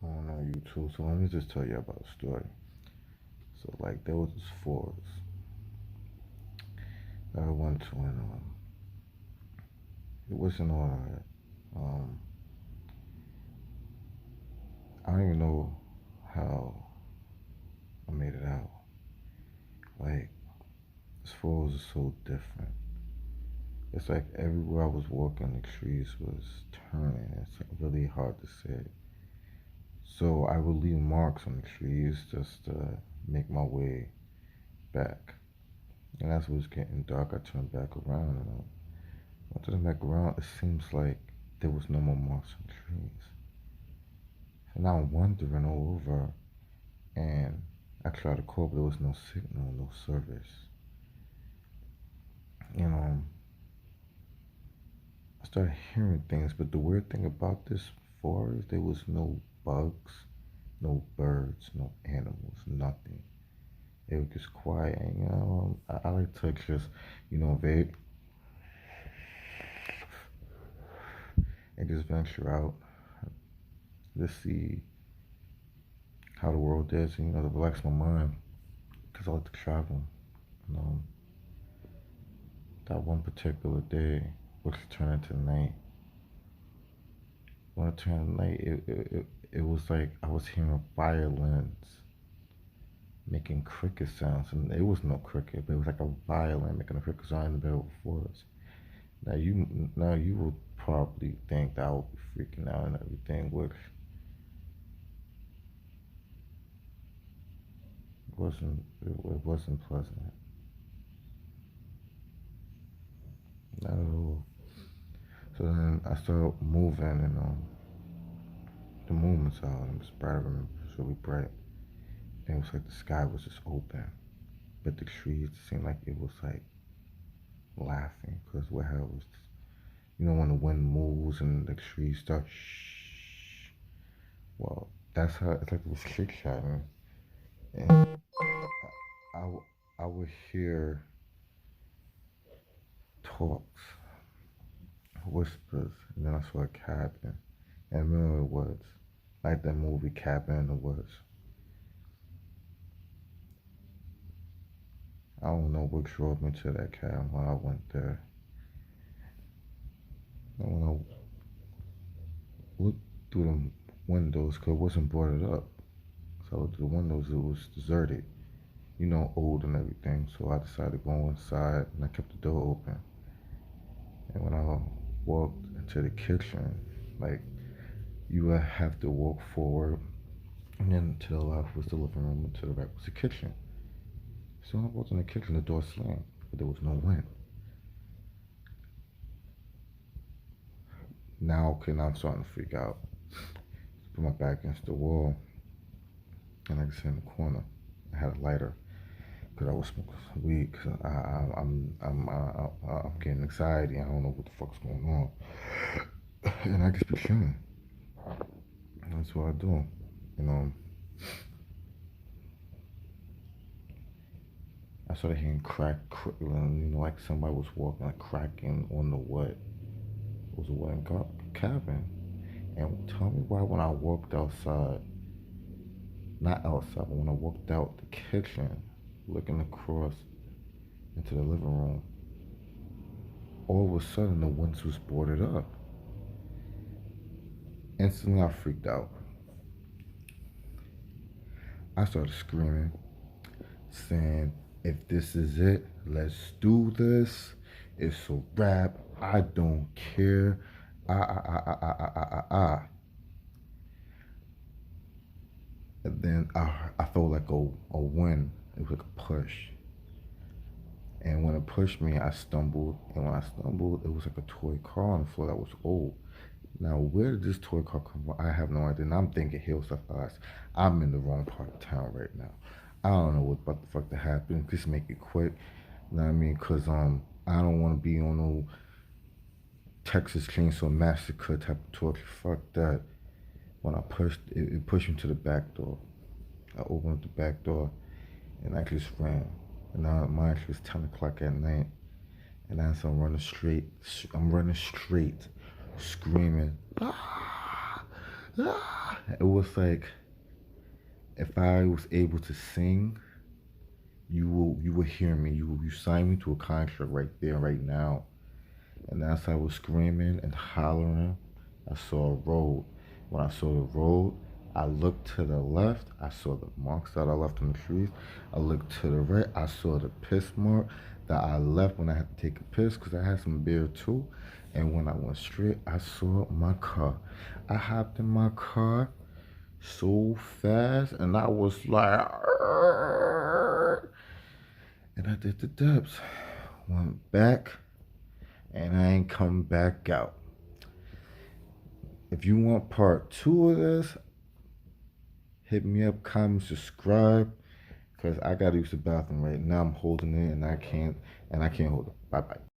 on YouTube. So let me just tell you about a story. So like there was this forest that I went to, and it wasn't all right. Um, I don't even know how I made it out. Like this forest is so different. It's like everywhere I was walking, the trees was turning. It's like really hard to say. So I would leave marks on the trees just to make my way back. And as it was getting dark, I turned back around, and when I turned back around, it seems like there was no more marks on trees. So now I'm wandering all over, and I tried to call, but there was no signal, no service. You know, I started hearing things, but the weird thing about this forest, there was no bugs, no birds, no animals, nothing. It was just quiet, and I like to just, vape and just venture out, just see how the world is, and, to relax my mind, because I like to travel. You know, that one particular day, which turned into night, when it turned night, it was like I was hearing violins making cricket sounds, and it was no cricket, but it was like a violin making a cricket sound in the middle of the forest. Now you would probably think that I would be freaking out and everything, which it wasn't pleasant, not at all. So then I started moving, and the movement's out. It was bright. I remember it was really bright. And it was like the sky was just open, but the trees seemed like it was like laughing because what hell was, when the wind moves and the trees start shh. Well, that's how it's like it was trick shotting, and I would hear talks, whispers, and then I saw a cabin. And I remember it was like that movie Cabin in the Woods. I don't know what drove me to that cabin when I went there. And when I looked through the windows, because it wasn't boarded up. So I looked through the windows, it was deserted, old and everything. So I decided to go inside, and I kept the door open. And when I walked into the kitchen, like you would have to walk forward, and then to the left was the living room, and to the right was the kitchen. So when I walked in the kitchen, the door slammed, but there was no wind. Now, okay, now I'm starting to freak out. Put my back against the wall, and I just in the corner. I had a lighter because I was smoking some weed. Cause I'm getting anxiety. I don't know what the fuck's going on, and I just be chilling. That's what I do. You know, I started hearing like somebody was walking, like cracking on the wood. It was a wooden cabin. And tell me why when I walked outside, not outside, but when I walked out the kitchen, looking across into the living room, all of a sudden the windows was boarded up. Instantly I freaked out. I started screaming, saying, if this is it, let's do this. It's a wrap. I don't care. Ah. And then I felt like a wind. It was like a push. And when it pushed me, I stumbled. And when I stumbled, it was like a toy car on the floor that was old. Now, where did this toy car come from? I have no idea. And I'm thinking Hills of Us. I'm in the wrong part of town right now. I don't know what about the fuck to happen. Just make it quick. You know what I mean? Cause I don't want to be on no Texas Chainsaw Massacre type of torture. Fuck that. When I pushed it pushed me to the back door. I opened up the back door, and I just ran. And now mind you, it's 10 o'clock at night, and as I'm running straight, screaming, ah, ah. it was like if I was able to sing, you will hear me. You sign me to a contract right there, right now. And as I was screaming and hollering, I saw a road. When I saw the road, I looked to the left. I saw the marks that I left on the trees. I looked to the right. I saw the piss mark that I left when I had to take a piss because I had some beer too. And when I went straight, I saw my car. I hopped in my car so fast and I was like, "Arr!" And I did the dips. Went back and I ain't come back out. If you want part two of this, hit me up, comment, subscribe, because I gotta use the bathroom right now. I'm holding it and I can't hold it. Bye bye.